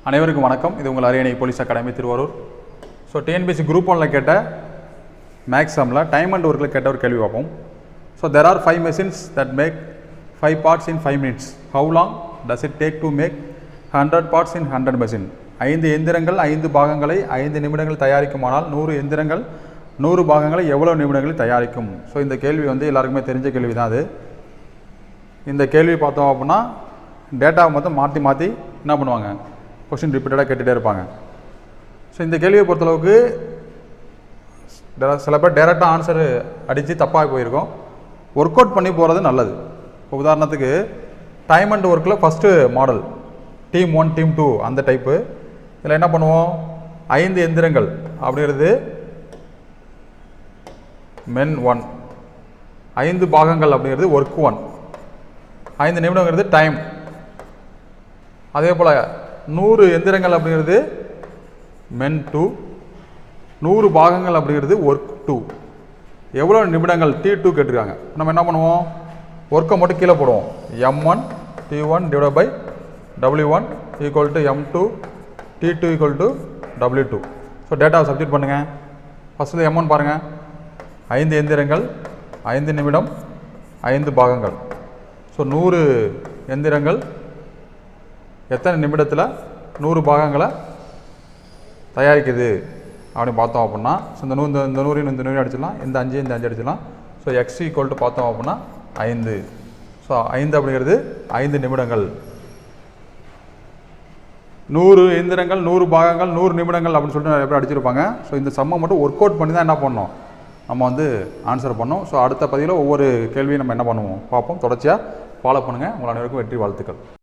அனைவருக்கும் வணக்கம். இது உங்கள் அரியணை police academy Thiruvarur. So TNPSC group 1ல் கேட்ட மேக்ஸிமில் டைம் அண்ட் ஒர்க்கில் கேட்ட ஒரு கேள்வி பார்ப்போம். So there are 5 machines that make 5 parts in 5 minutes. How long does it take to make 100 parts in 100 machine? 5 எந்திரங்கள் 5 பாகங்களை 5 நிமிடங்கள் தயாரிக்குமானால் 100 எந்திரங்கள் 100 பாகங்களை எவ்வளோ நிமிடங்களில் தயாரிக்கும்? ஸோ இந்த கேள்வி எல்லாருக்குமே தெரிஞ்ச கேள்வி தான். அது இந்த கேள்வி பார்த்தோம் அப்படின்னா டேட்டாவை மொத்தம் மாற்றி மாற்றி என்ன பண்ணுவாங்க, கொஸ்டின் ரிப்பீட்டடாக கேட்டுகிட்டே இருப்பாங்க. ஸோ இந்த கேள்வியை பொறுத்தளவுக்கு சில பேர் டேரெக்டாக ஆன்சர் அடித்து தப்பாக போயிருக்கோம். ஒர்க் அவுட் பண்ணி போகிறது நல்லது. இப்போ உதாரணத்துக்கு டைம் அண்ட் ஒர்க்கில் ஃபஸ்ட்டு மாடல் டீம் 1 டீம் 2 அந்த டைப்பு. இதில் என்ன பண்ணுவோம், 5 எந்திரங்கள் அப்படிங்கிறது மென் 1, 5 பாகங்கள் அப்படிங்கிறது ஒர்க் 1, 5 நிமிடங்கிறது டைம். அதே போல் 100 எந்திரங்கள் அப்படிங்கிறது மென் 2, 100 பாகங்கள் அப்படிங்கிறது ஒர்க் 2. எவ்வளோ நிமிடங்கள் T2 கேட்டிருக்காங்க. நம்ம என்ன பண்ணுவோம், ஒர்க்கை மட்டும் கீழே போடுவோம். M1 T1 divide by W1 equal to M2 T2 equal to W2. So டேட்டாவை சப்ஜெக்ட் பண்ணுங்கள். ஃபஸ்ட்டு M1 பாருங்கள், 5 எந்திரங்கள் 5 நிமிடம் 5 பாகங்கள். ஸோ 100 எந்திரங்கள் எத்தனை நிமிடத்தில் 100 பாகங்களை தயாரிக்குது அப்படின்னு பார்த்தோம் அப்படின்னா, ஸோ இந்த 100 அடிச்சிடலாம், இந்த 5 அடிச்சிடலாம். ஸோ எக்ஸ் ஈக்குவல் டு பார்த்தோம் அப்படின்னா 5. ஸோ 5 அப்படிங்கிறது 5 நிமிடங்கள். 100 எந்திரங்கள் 100 பாகங்கள் 100 நிமிடங்கள் அப்படின்னு சொல்லிட்டு நிறைய பேர் அடிச்சிருப்பாங்க. ஸோ இந்த சம்மை மட்டும் ஒர்க் அவுட் பண்ணி தான் என்ன பண்ணோம், நம்ம ஆன்சர் பண்ணோம். ஸோ அடுத்த பதிவில் ஒவ்வொரு கேள்வியும் நம்ம என்ன பண்ணுவோம் பார்ப்போம். தொடர்ச்சியாக ஃபாலோ பண்ணுங்கள். உங்கள் அனைவருக்கும் வெற்றி வாழ்த்துக்கள்.